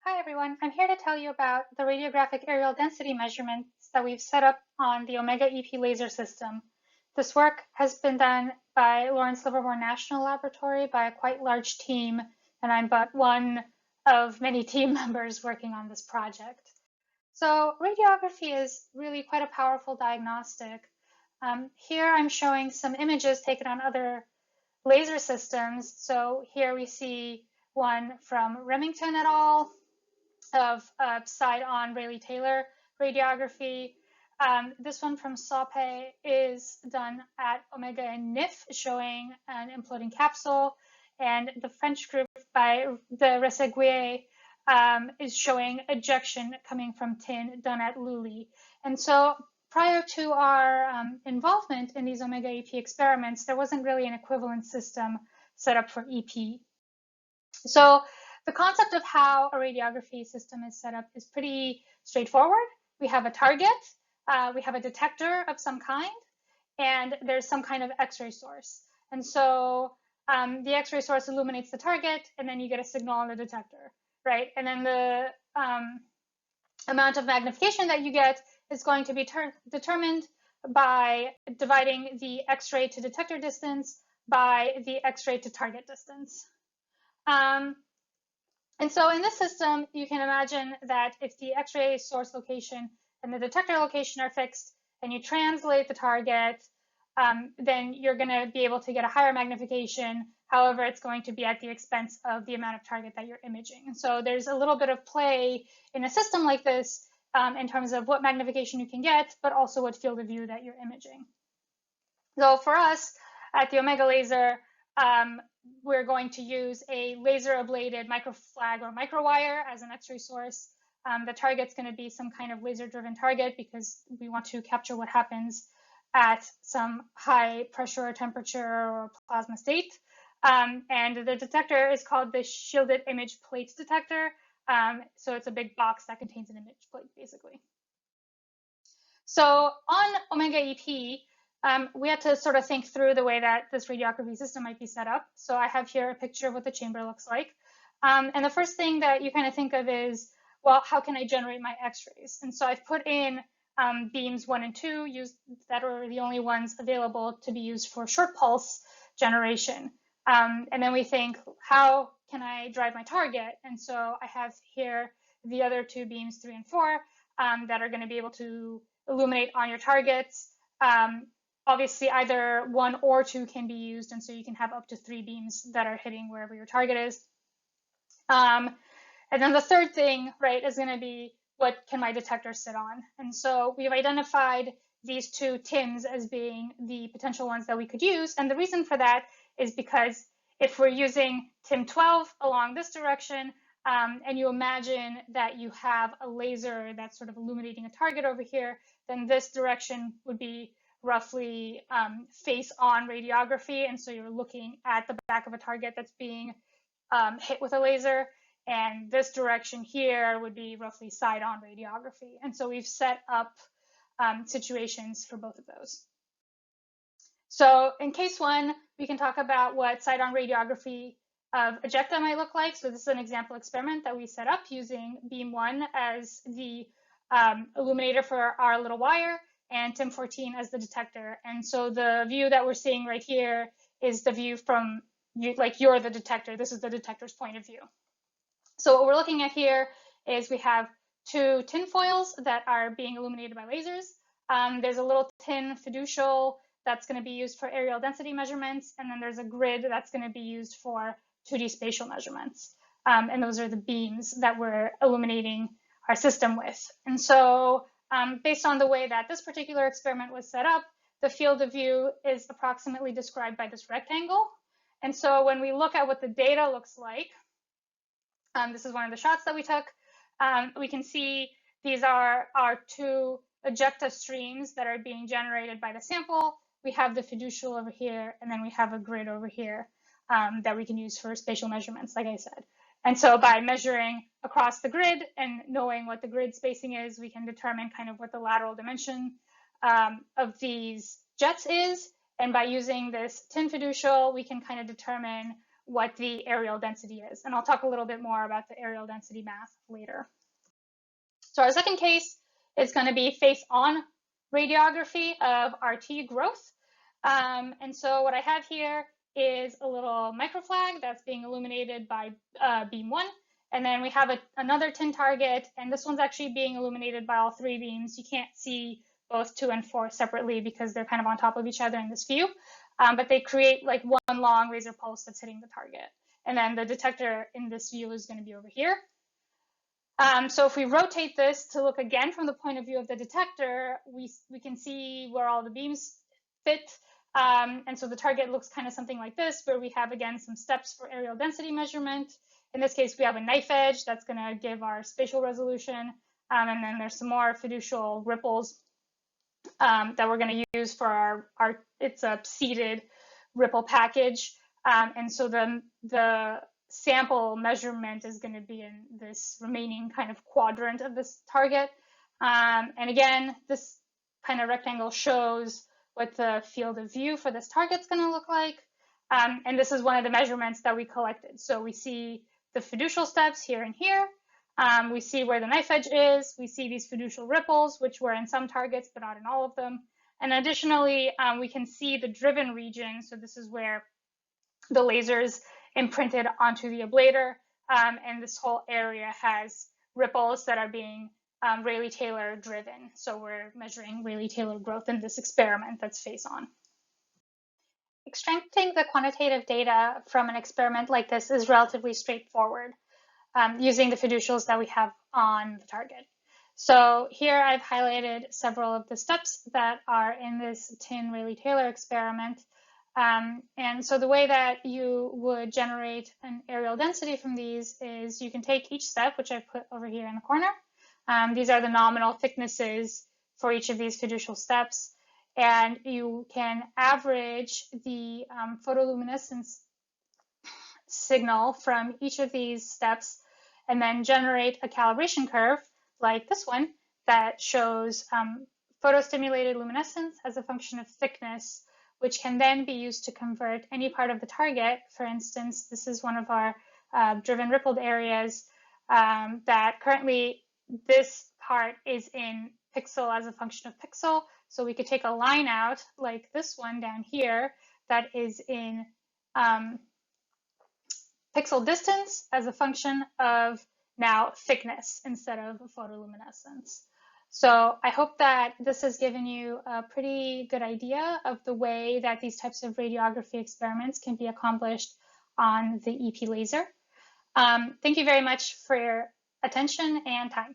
Hi everyone, I'm here to tell you about the radiographic areal density measurements that we've set up on the Omega EP laser system. This work has been done by Lawrence Livermore National Laboratory by a quite large team, and I'm but one of many team members working on this project. So radiography is really quite a powerful diagnostic. Here I'm showing some images taken on other laser systems. So here we see one from Remington et al. Of side-on Rayleigh-Taylor radiography. This one from Saupe is done at Omega and NIF, showing an imploding capsule. And the French group by the Resseguier is showing ejection coming from tin done at Lully. And so prior to our involvement in these Omega EP experiments, there wasn't really an equivalent system set up for EP. So the concept of how a radiography system is set up is pretty straightforward. We have a target, we have a detector of some kind, and there's some kind of X-ray source. And so the X-ray source illuminates the target, and then you get a signal on the detector, right? And then the amount of magnification that you get is going to be determined by dividing the X-ray to detector distance by the X-ray to target distance. And so in this system, you can imagine that if the X-ray source location and the detector location are fixed and you translate the target, then you're going to be able to get a higher magnification. However, it's going to be at the expense of the amount of target that you're imaging. And so there's a little bit of play in a system like this in terms of what magnification you can get, but also what field of view that you're imaging. So for us at the Omega laser, we're going to use a laser ablated microflag or microwire as an X-ray source. The target's going to be some kind of laser driven target because we want to capture what happens at some high pressure or temperature or plasma state. And the detector is called the shielded image plate detector. So it's a big box that contains an image plate basically. So on Omega EP, we had to sort of think through the way that this radiography system might be set up. So I have here a picture of what the chamber looks like. And the first thing that you kind of think of is, well, how can I generate my X-rays? And so I've put in beams 1 and 2 that are the only ones available to be used for short pulse generation. And then we think, how can I drive my target? And so I have here the other 2 beams 3 and 4 that are going to be able to illuminate on your targets. Obviously, either 1 or 2 can be used, and so you can have up to 3 beams that are hitting wherever your target is. And then the third thing, right, is going to be what can my detector sit on? And so we've identified these 2 tins as being the potential ones that we could use. And the reason for that is because if we're using TIM 12 along this direction, and you imagine that you have a laser that's sort of illuminating a target over here, then this direction would be roughly face-on radiography. And so you're looking at the back of a target that's being hit with a laser. And this direction here would be roughly side-on radiography. And so we've set up situations for both of those. So in case 1, we can talk about what side-on radiography of ejecta might look like. So this is an example experiment that we set up using beam 1 as the illuminator for our little wire and TIM14 as the detector. And so the view that we're seeing right here is the view from you, like you're the detector. This is the detector's point of view. So what we're looking at here is we have 2 tin foils that are being illuminated by lasers. There's a little tin fiducial that's going to be used for areal density measurements, and then there's a grid that's going to be used for 2D spatial measurements. And those are the beams that we're illuminating our system with. And so based on the way that this particular experiment was set up, the field of view is approximately described by this rectangle. And so when we look at what the data looks like, this is one of the shots that we took, we can see these are our 2 ejecta streams that are being generated by the sample. We have the fiducial over here, and then we have a grid over here that we can use for spatial measurements, like I said. And so by measuring across the grid and knowing what the grid spacing is, we can determine kind of what the lateral dimension of these jets is. And by using this tin fiducial, we can kind of determine what the areal density is. And I'll talk a little bit more about the areal density math later. So our second case is going to be face-on radiography of RT growth. And so what I have here is a little microflag that's being illuminated by beam 1. And then we have another tin target, and this one's actually being illuminated by all 3 beams. You can't see both 2 and 4 separately because they're kind of on top of each other in this view. But they create like one long laser pulse that's hitting the target. And then the detector in this view is going to be over here. So if we rotate this to look again from the point of view of the detector, we can see where all the beams fit. And so the target looks kind of something like this, where we have, again, some steps for areal density measurement. In this case, we have a knife edge that's going to give our spatial resolution. And then there's some more fiducial ripples that we're going to use for our it's a seeded ripple package. And so the sample measurement is going to be in this remaining kind of quadrant of this target. And again, this kind of rectangle shows what the field of view for this target's going to look like. And this is one of the measurements that we collected. So we see the fiducial steps here and here. We see where the knife edge is. We see these fiducial ripples, which were in some targets, but not in all of them. And additionally, we can see the driven region. So this is where the lasers imprinted onto the ablator. And this whole area has ripples that are being Rayleigh-Taylor driven. So we're measuring Rayleigh-Taylor growth in this experiment that's face-on. Extracting the quantitative data from an experiment like this is relatively straightforward using the fiducials that we have on the target. So here I've highlighted several of the steps that are in this tin Rayleigh-Taylor experiment. And so the way that you would generate an areal density from these is you can take each step, which I've put over here in the corner. These are the nominal thicknesses for each of these fiducial steps. And you can average the photoluminescence signal from each of these steps and then generate a calibration curve like this one that shows photostimulated luminescence as a function of thickness, which can then be used to convert any part of the target. For instance, this is one of our driven rippled areas that currently this part is in pixel as a function of pixel. So we could take a line out like this one down here that is in pixel distance as a function of now thickness instead of photoluminescence. So I hope that this has given you a pretty good idea of the way that these types of radiography experiments can be accomplished on the EP laser. Thank you very much for your attention and time.